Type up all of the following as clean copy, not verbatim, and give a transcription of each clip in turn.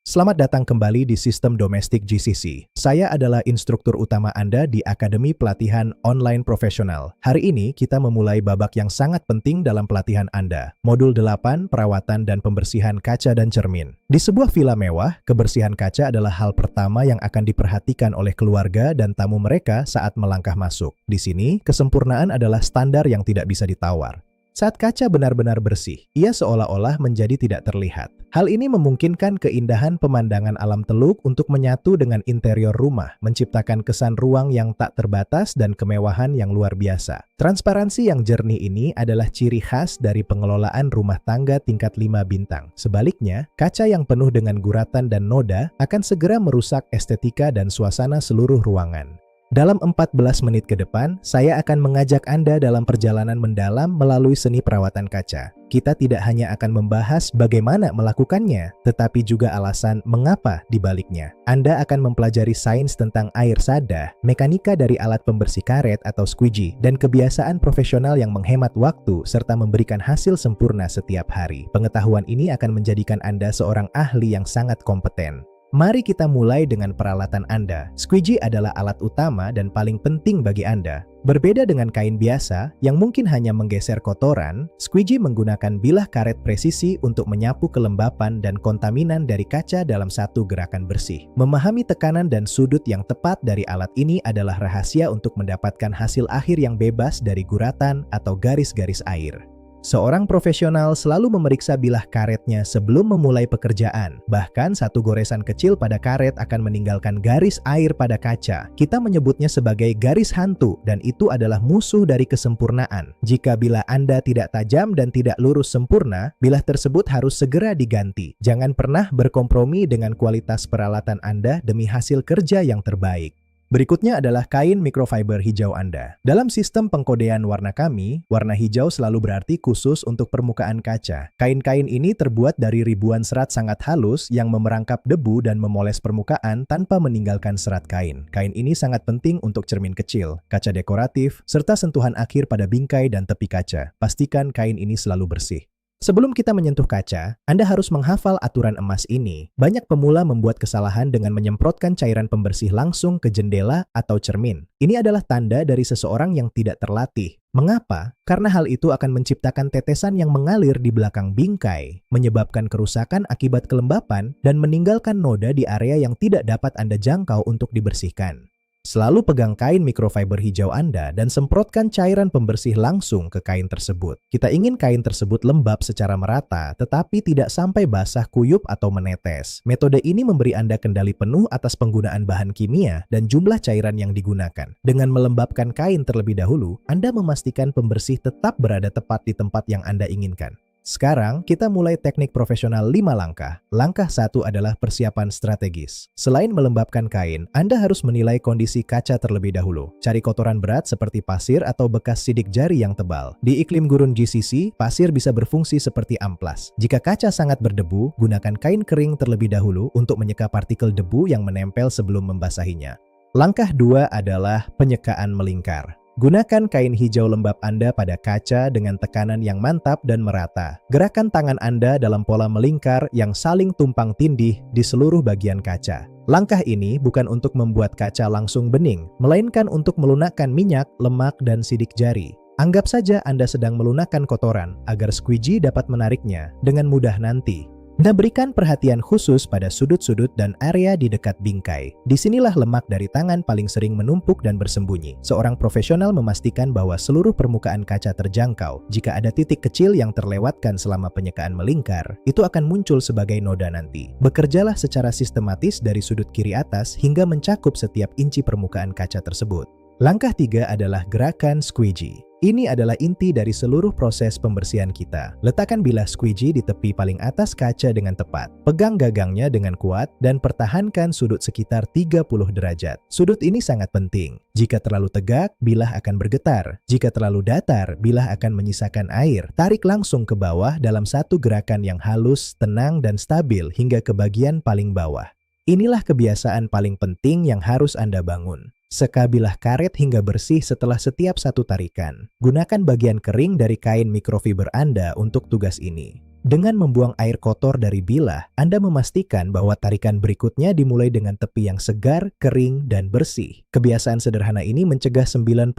Selamat datang kembali di Sistem Domestik GCC. Saya adalah instruktur utama Anda di Akademi Pelatihan Online Profesional. Hari ini kita memulai babak yang sangat penting dalam pelatihan Anda. Modul 8, perawatan dan pembersihan kaca dan cermin. Di sebuah villa mewah, kebersihan kaca adalah hal pertama yang akan diperhatikan oleh keluarga dan tamu mereka saat melangkah masuk. Di sini, kesempurnaan adalah standar yang tidak bisa ditawar. Saat kaca benar-benar bersih, ia seolah-olah menjadi tidak terlihat. Hal ini memungkinkan keindahan pemandangan alam Teluk untuk menyatu dengan interior rumah, menciptakan kesan ruang yang tak terbatas dan kemewahan yang luar biasa. Transparansi yang jernih ini adalah ciri khas dari pengelolaan rumah tangga tingkat 5 bintang. Sebaliknya, kaca yang penuh dengan guratan dan noda akan segera merusak estetika dan suasana seluruh ruangan. Dalam 14 menit ke depan, saya akan mengajak Anda dalam perjalanan mendalam melalui seni perawatan kaca. Kita tidak hanya akan membahas bagaimana melakukannya, tetapi juga alasan mengapa di baliknya. Anda akan mempelajari sains tentang air sada, mekanika dari alat pembersih karet atau squeegee, dan kebiasaan profesional yang menghemat waktu serta memberikan hasil sempurna setiap hari. Pengetahuan ini akan menjadikan Anda seorang ahli yang sangat kompeten. Mari kita mulai dengan peralatan Anda. Squeegee adalah alat utama dan paling penting bagi Anda. Berbeda dengan kain biasa yang mungkin hanya menggeser kotoran, squeegee menggunakan bilah karet presisi untuk menyapu kelembapan dan kontaminan dari kaca dalam satu gerakan bersih. Memahami tekanan dan sudut yang tepat dari alat ini adalah rahasia untuk mendapatkan hasil akhir yang bebas dari guratan atau garis-garis air. Seorang profesional selalu memeriksa bilah karetnya sebelum memulai pekerjaan. Bahkan satu goresan kecil pada karet akan meninggalkan garis air pada kaca. Kita menyebutnya sebagai garis hantu dan itu adalah musuh dari kesempurnaan. Jika bilah Anda tidak tajam dan tidak lurus sempurna, bilah tersebut harus segera diganti. Jangan pernah berkompromi dengan kualitas peralatan Anda demi hasil kerja yang terbaik. Berikutnya adalah kain microfiber hijau Anda. Dalam sistem pengkodean warna kami, warna hijau selalu berarti khusus untuk permukaan kaca. Kain-kain ini terbuat dari ribuan serat sangat halus yang memerangkap debu dan memoles permukaan tanpa meninggalkan serat kain. Kain ini sangat penting untuk cermin kecil, kaca dekoratif, serta sentuhan akhir pada bingkai dan tepi kaca. Pastikan kain ini selalu bersih. Sebelum kita menyentuh kaca, Anda harus menghafal aturan emas ini. Banyak pemula membuat kesalahan dengan menyemprotkan cairan pembersih langsung ke jendela atau cermin. Ini adalah tanda dari seseorang yang tidak terlatih. Mengapa? Karena hal itu akan menciptakan tetesan yang mengalir di belakang bingkai, menyebabkan kerusakan akibat kelembapan, dan meninggalkan noda di area yang tidak dapat Anda jangkau untuk dibersihkan. Selalu pegang kain microfiber hijau Anda dan semprotkan cairan pembersih langsung ke kain tersebut. Kita ingin kain tersebut lembab secara merata, tetapi tidak sampai basah kuyup atau menetes. Metode ini memberi Anda kendali penuh atas penggunaan bahan kimia dan jumlah cairan yang digunakan. Dengan melembabkan kain terlebih dahulu, Anda memastikan pembersih tetap berada tepat di tempat yang Anda inginkan. Sekarang, kita mulai teknik profesional 5 langkah. Langkah 1 adalah persiapan strategis. Selain melembabkan kain, Anda harus menilai kondisi kaca terlebih dahulu. Cari kotoran berat seperti pasir atau bekas sidik jari yang tebal. Di iklim gurun GCC, pasir bisa berfungsi seperti amplas. Jika kaca sangat berdebu, gunakan kain kering terlebih dahulu untuk menyeka partikel debu yang menempel sebelum membasahinya. Langkah 2 adalah penyekaan melingkar. Gunakan kain hijau lembab Anda pada kaca dengan tekanan yang mantap dan merata. Gerakan tangan Anda dalam pola melingkar yang saling tumpang tindih di seluruh bagian kaca. Langkah ini bukan untuk membuat kaca langsung bening, melainkan untuk melunakkan minyak, lemak, dan sidik jari. Anggap saja Anda sedang melunakkan kotoran agar squeegee dapat menariknya dengan mudah nanti. Nah, berikan perhatian khusus pada sudut-sudut dan area di dekat bingkai. Disinilah lemak dari tangan paling sering menumpuk dan bersembunyi. Seorang profesional memastikan bahwa seluruh permukaan kaca terjangkau. Jika ada titik kecil yang terlewatkan selama penyekaan melingkar, itu akan muncul sebagai noda nanti. Bekerjalah secara sistematis dari sudut kiri atas hingga mencakup setiap inci permukaan kaca tersebut. Langkah 3 adalah gerakan squeegee. Ini adalah inti dari seluruh proses pembersihan kita. Letakkan bilah squeegee di tepi paling atas kaca dengan tepat. Pegang gagangnya dengan kuat dan pertahankan sudut sekitar 30 derajat. Sudut ini sangat penting. Jika terlalu tegak, bilah akan bergetar. Jika terlalu datar, bilah akan menyisakan air. Tarik langsung ke bawah dalam satu gerakan yang halus, tenang, dan stabil hingga ke bagian paling bawah. Inilah kebiasaan paling penting yang harus Anda bangun. Seka bilah karet hingga bersih setelah setiap satu tarikan. Gunakan bagian kering dari kain microfiber Anda untuk tugas ini. Dengan membuang air kotor dari bilah, Anda memastikan bahwa tarikan berikutnya dimulai dengan tepi yang segar, kering, dan bersih. Kebiasaan sederhana ini mencegah 90%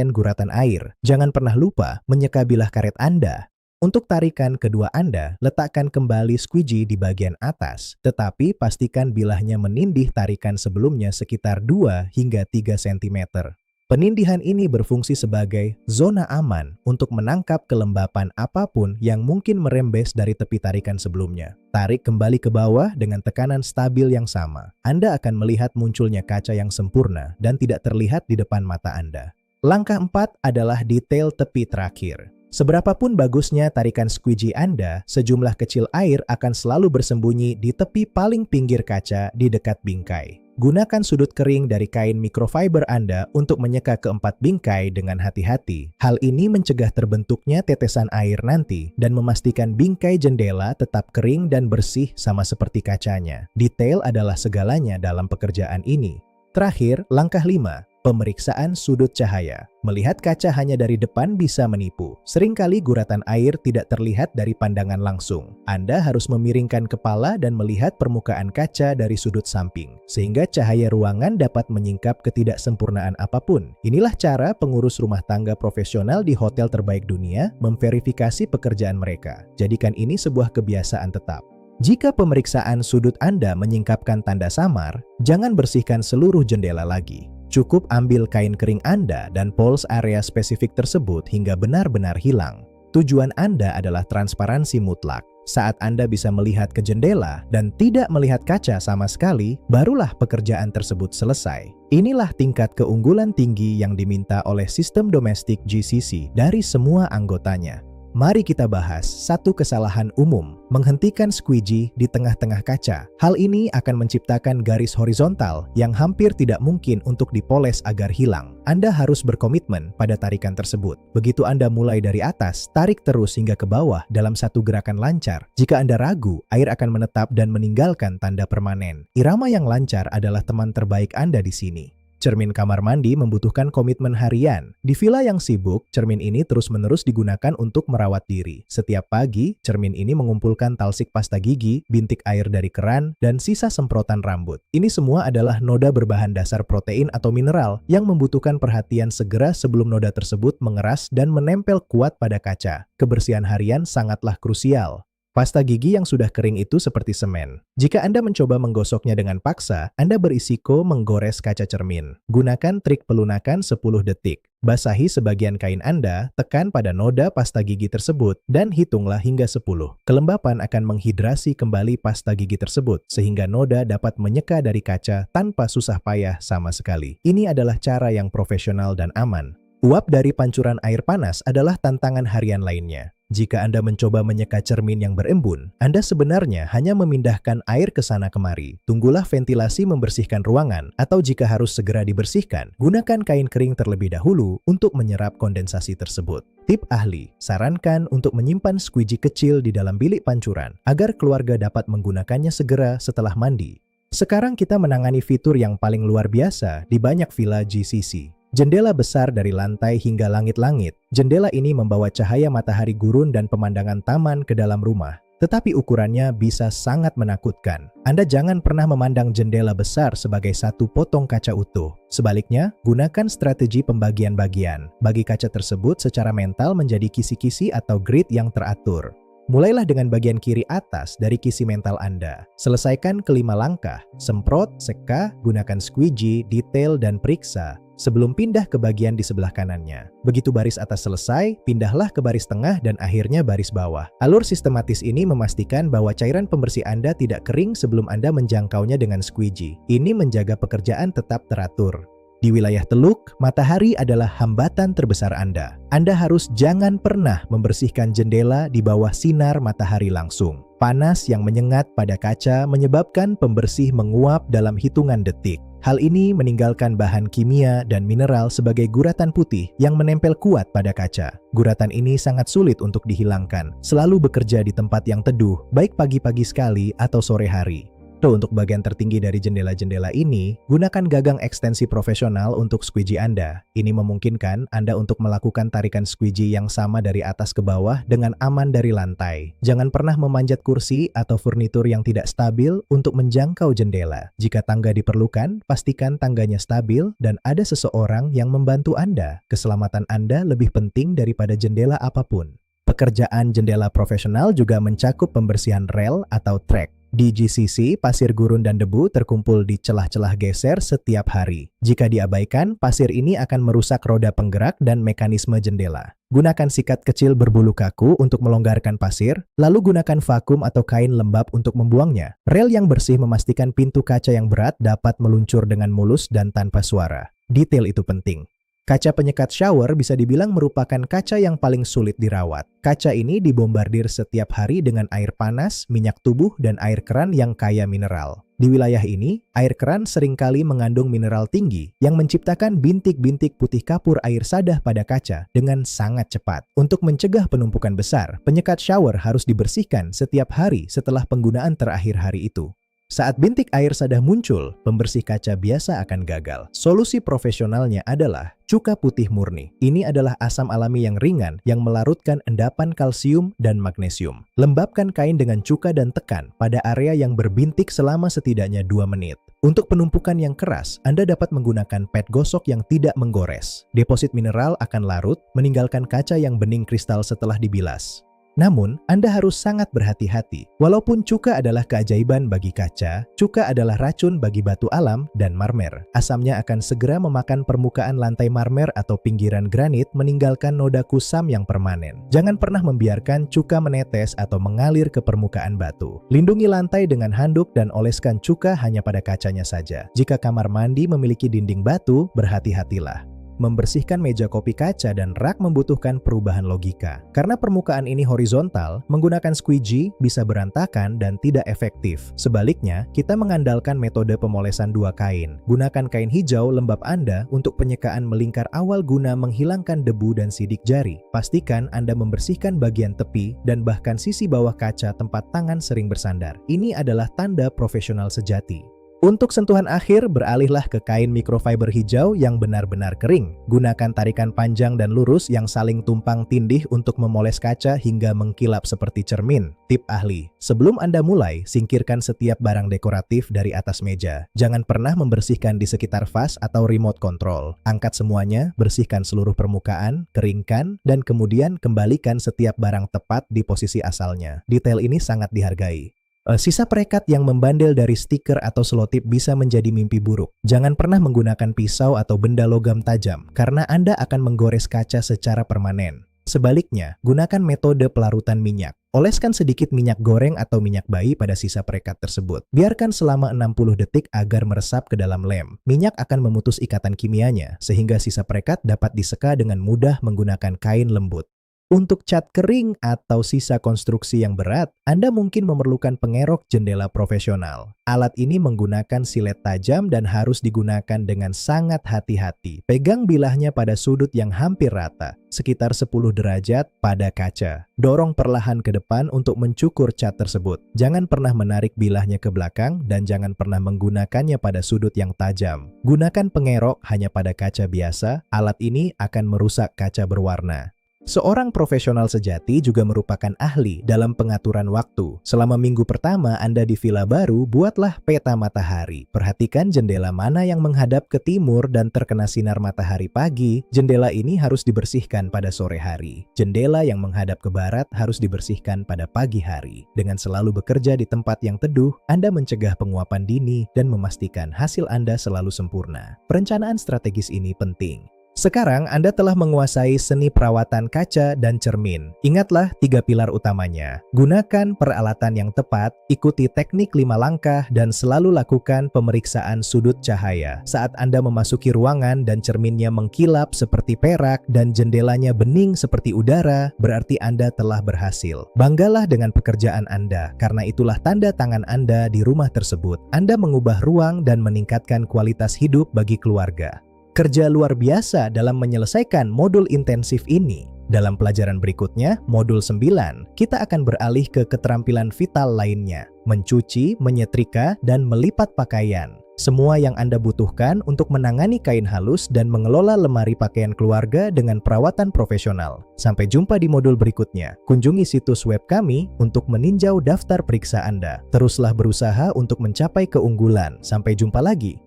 guratan air. Jangan pernah lupa menyeka bilah karet Anda. Untuk tarikan kedua Anda, letakkan kembali squeegee di bagian atas, tetapi pastikan bilahnya menindih tarikan sebelumnya sekitar 2 hingga 3 cm. Penindihan ini berfungsi sebagai zona aman untuk menangkap kelembapan apapun yang mungkin merembes dari tepi tarikan sebelumnya. Tarik kembali ke bawah dengan tekanan stabil yang sama. Anda akan melihat munculnya kaca yang sempurna dan tidak terlihat di depan mata Anda. Langkah 4 adalah detail tepi terakhir. Seberapapun bagusnya tarikan squeegee Anda, sejumlah kecil air akan selalu bersembunyi di tepi paling pinggir kaca di dekat bingkai. Gunakan sudut kering dari kain microfiber Anda untuk menyeka keempat bingkai dengan hati-hati. Hal ini mencegah terbentuknya tetesan air nanti dan memastikan bingkai jendela tetap kering dan bersih sama seperti kacanya. Detail adalah segalanya dalam pekerjaan ini. Terakhir, langkah 5. Pemeriksaan sudut cahaya. Melihat kaca hanya dari depan bisa menipu. Seringkali guratan air tidak terlihat dari pandangan langsung. Anda harus memiringkan kepala dan melihat permukaan kaca dari sudut samping, sehingga cahaya ruangan dapat menyingkap ketidaksempurnaan apapun. Inilah cara pengurus rumah tangga profesional di hotel terbaik dunia memverifikasi pekerjaan mereka. Jadikan ini sebuah kebiasaan tetap. Jika pemeriksaan sudut Anda menyingkapkan tanda samar, jangan bersihkan seluruh jendela lagi. Cukup ambil kain kering Anda dan poles area spesifik tersebut hingga benar-benar hilang. Tujuan Anda adalah transparansi mutlak. Saat Anda bisa melihat ke jendela dan tidak melihat kaca sama sekali, barulah pekerjaan tersebut selesai. Inilah tingkat keunggulan tinggi yang diminta oleh sistem domestik GCC dari semua anggotanya. Mari kita bahas satu kesalahan umum, menghentikan squeegee di tengah-tengah kaca. Hal ini akan menciptakan garis horizontal yang hampir tidak mungkin untuk dipoles agar hilang. Anda harus berkomitmen pada tarikan tersebut. Begitu Anda mulai dari atas, tarik terus hingga ke bawah dalam satu gerakan lancar. Jika Anda ragu, air akan menetap dan meninggalkan tanda permanen. Irama yang lancar adalah teman terbaik Anda di sini. Cermin kamar mandi membutuhkan komitmen harian. Di villa yang sibuk, cermin ini terus-menerus digunakan untuk merawat diri. Setiap pagi, cermin ini mengumpulkan talsik pasta gigi, bintik air dari keran, dan sisa semprotan rambut. Ini semua adalah noda berbahan dasar protein atau mineral yang membutuhkan perhatian segera sebelum noda tersebut mengeras dan menempel kuat pada kaca. Kebersihan harian sangatlah krusial. Pasta gigi yang sudah kering itu seperti semen. Jika Anda mencoba menggosoknya dengan paksa, Anda berisiko menggores kaca cermin. Gunakan trik pelunakan 10 detik. Basahi sebagian kain Anda, tekan pada noda pasta gigi tersebut, dan hitunglah hingga 10. Kelembapan akan menghidrasi kembali pasta gigi tersebut, sehingga noda dapat menyeka dari kaca tanpa susah payah sama sekali. Ini adalah cara yang profesional dan aman. Uap dari pancuran air panas adalah tantangan harian lainnya. Jika Anda mencoba menyeka cermin yang berembun, Anda sebenarnya hanya memindahkan air ke sana kemari. Tunggulah ventilasi membersihkan ruangan, atau jika harus segera dibersihkan, gunakan kain kering terlebih dahulu untuk menyerap kondensasi tersebut. Tip ahli, sarankan untuk menyimpan squeegee kecil di dalam bilik pancuran, agar keluarga dapat menggunakannya segera setelah mandi. Sekarang kita menangani fitur yang paling luar biasa di banyak villa GCC. Jendela besar dari lantai hingga langit-langit. Jendela ini membawa cahaya matahari gurun dan pemandangan taman ke dalam rumah. Tetapi ukurannya bisa sangat menakutkan. Anda jangan pernah memandang jendela besar sebagai satu potong kaca utuh. Sebaliknya, gunakan strategi pembagian bagian. Bagi kaca tersebut secara mental menjadi kisi-kisi atau grid yang teratur. Mulailah dengan bagian kiri atas dari kisi mental Anda. Selesaikan kelima langkah, semprot, seka, gunakan squeegee, detail, dan periksa, sebelum pindah ke bagian di sebelah kanannya. Begitu baris atas selesai, pindahlah ke baris tengah dan akhirnya baris bawah. Alur sistematis ini memastikan bahwa cairan pembersih Anda tidak kering sebelum Anda menjangkaunya dengan squeegee. Ini menjaga pekerjaan tetap teratur. Di wilayah Teluk, matahari adalah hambatan terbesar Anda. Anda harus jangan pernah membersihkan jendela di bawah sinar matahari langsung. Panas yang menyengat pada kaca menyebabkan pembersih menguap dalam hitungan detik. Hal ini meninggalkan bahan kimia dan mineral sebagai guratan putih yang menempel kuat pada kaca. Guratan ini sangat sulit untuk dihilangkan. Selalu bekerja di tempat yang teduh, baik pagi-pagi sekali atau sore hari. Untuk bagian tertinggi dari jendela-jendela ini, gunakan gagang ekstensi profesional untuk squeegee Anda. Ini memungkinkan Anda untuk melakukan tarikan squeegee yang sama dari atas ke bawah dengan aman dari lantai. Jangan pernah memanjat kursi atau furnitur yang tidak stabil untuk menjangkau jendela. Jika tangga diperlukan, pastikan tangganya stabil dan ada seseorang yang membantu Anda. Keselamatan Anda lebih penting daripada jendela apapun. Pekerjaan jendela profesional juga mencakup pembersihan rel atau track. Di GCC, pasir gurun dan debu terkumpul di celah-celah geser setiap hari. Jika diabaikan, pasir ini akan merusak roda penggerak dan mekanisme jendela. Gunakan sikat kecil berbulu kaku untuk melonggarkan pasir, lalu gunakan vakum atau kain lembab untuk membuangnya. Rel yang bersih memastikan pintu kaca yang berat dapat meluncur dengan mulus dan tanpa suara. Detail itu penting. Kaca penyekat shower bisa dibilang merupakan kaca yang paling sulit dirawat. Kaca ini dibombardir setiap hari dengan air panas, minyak tubuh, dan air keran yang kaya mineral. Di wilayah ini, air keran seringkali mengandung mineral tinggi yang menciptakan bintik-bintik putih kapur air sadah pada kaca dengan sangat cepat. Untuk mencegah penumpukan besar, penyekat shower harus dibersihkan setiap hari setelah penggunaan terakhir hari itu. Saat bintik air sadah muncul, pembersih kaca biasa akan gagal. Solusi profesionalnya adalah cuka putih murni. Ini adalah asam alami yang ringan yang melarutkan endapan kalsium dan magnesium. Lembabkan kain dengan cuka dan tekan pada area yang berbintik selama setidaknya 2 menit. Untuk penumpukan yang keras, Anda dapat menggunakan pad gosok yang tidak menggores. Deposit mineral akan larut, meninggalkan kaca yang bening kristal setelah dibilas. Namun, Anda harus sangat berhati-hati. Walaupun cuka adalah keajaiban bagi kaca, cuka adalah racun bagi batu alam dan marmer. Asamnya akan segera memakan permukaan lantai marmer atau pinggiran granit, meninggalkan noda kusam yang permanen. Jangan pernah membiarkan cuka menetes atau mengalir ke permukaan batu. Lindungi lantai dengan handuk dan oleskan cuka hanya pada kacanya saja. Jika kamar mandi memiliki dinding batu, berhati-hatilah. Membersihkan meja kopi kaca dan rak membutuhkan perubahan logika. Karena permukaan ini horizontal, menggunakan squeegee bisa berantakan dan tidak efektif. Sebaliknya, kita mengandalkan metode pemolesan 2 kain. Gunakan kain hijau lembab Anda untuk penyekaan melingkar awal guna menghilangkan debu dan sidik jari. Pastikan Anda membersihkan bagian tepi dan bahkan sisi bawah kaca tempat tangan sering bersandar. Ini adalah tanda profesional sejati. Untuk sentuhan akhir, beralihlah ke kain microfiber hijau yang benar-benar kering. Gunakan tarikan panjang dan lurus yang saling tumpang tindih untuk memoles kaca hingga mengkilap seperti cermin. Tip ahli, sebelum Anda mulai, singkirkan setiap barang dekoratif dari atas meja. Jangan pernah membersihkan di sekitar vas atau remote control. Angkat semuanya, bersihkan seluruh permukaan, keringkan, dan kemudian kembalikan setiap barang tepat di posisi asalnya. Detail ini sangat dihargai. Sisa perekat yang membandel dari stiker atau selotip bisa menjadi mimpi buruk. Jangan pernah menggunakan pisau atau benda logam tajam, karena Anda akan menggores kaca secara permanen. Sebaliknya, gunakan metode pelarutan minyak. Oleskan sedikit minyak goreng atau minyak bayi pada sisa perekat tersebut. Biarkan selama 60 detik agar meresap ke dalam lem. Minyak akan memutus ikatan kimianya, sehingga sisa perekat dapat diseka dengan mudah menggunakan kain lembut. Untuk cat kering atau sisa konstruksi yang berat, Anda mungkin memerlukan pengerok jendela profesional. Alat ini menggunakan silet tajam dan harus digunakan dengan sangat hati-hati. Pegang bilahnya pada sudut yang hampir rata, sekitar 10 derajat pada kaca. Dorong perlahan ke depan untuk mencukur cat tersebut. Jangan pernah menarik bilahnya ke belakang dan jangan pernah menggunakannya pada sudut yang tajam. Gunakan pengerok hanya pada kaca biasa. Alat ini akan merusak kaca berwarna. Seorang profesional sejati juga merupakan ahli dalam pengaturan waktu. Selama minggu pertama Anda di villa baru, buatlah peta matahari. Perhatikan jendela mana yang menghadap ke timur dan terkena sinar matahari pagi. Jendela ini harus dibersihkan pada sore hari. Jendela yang menghadap ke barat harus dibersihkan pada pagi hari. Dengan selalu bekerja di tempat yang teduh, Anda mencegah penguapan dini dan memastikan hasil Anda selalu sempurna. Perencanaan strategis ini penting. Sekarang Anda telah menguasai seni perawatan kaca dan cermin. Ingatlah 3 pilar utamanya. Gunakan peralatan yang tepat, ikuti teknik 5 langkah, dan selalu lakukan pemeriksaan sudut cahaya. Saat Anda memasuki ruangan dan cerminnya mengkilap seperti perak dan jendelanya bening seperti udara, berarti Anda telah berhasil. Banggalah dengan pekerjaan Anda, karena itulah tanda tangan Anda di rumah tersebut. Anda mengubah ruang dan meningkatkan kualitas hidup bagi keluarga. bekerja luar biasa dalam menyelesaikan modul intensif ini. Dalam pelajaran berikutnya, modul 9, kita akan beralih ke keterampilan vital lainnya, mencuci, menyetrika, dan melipat pakaian. Semua yang Anda butuhkan untuk menangani kain halus dan mengelola lemari pakaian keluarga dengan perawatan profesional. Sampai jumpa di modul berikutnya. Kunjungi situs web kami untuk meninjau daftar periksa Anda. Teruslah berusaha untuk mencapai keunggulan. Sampai jumpa lagi.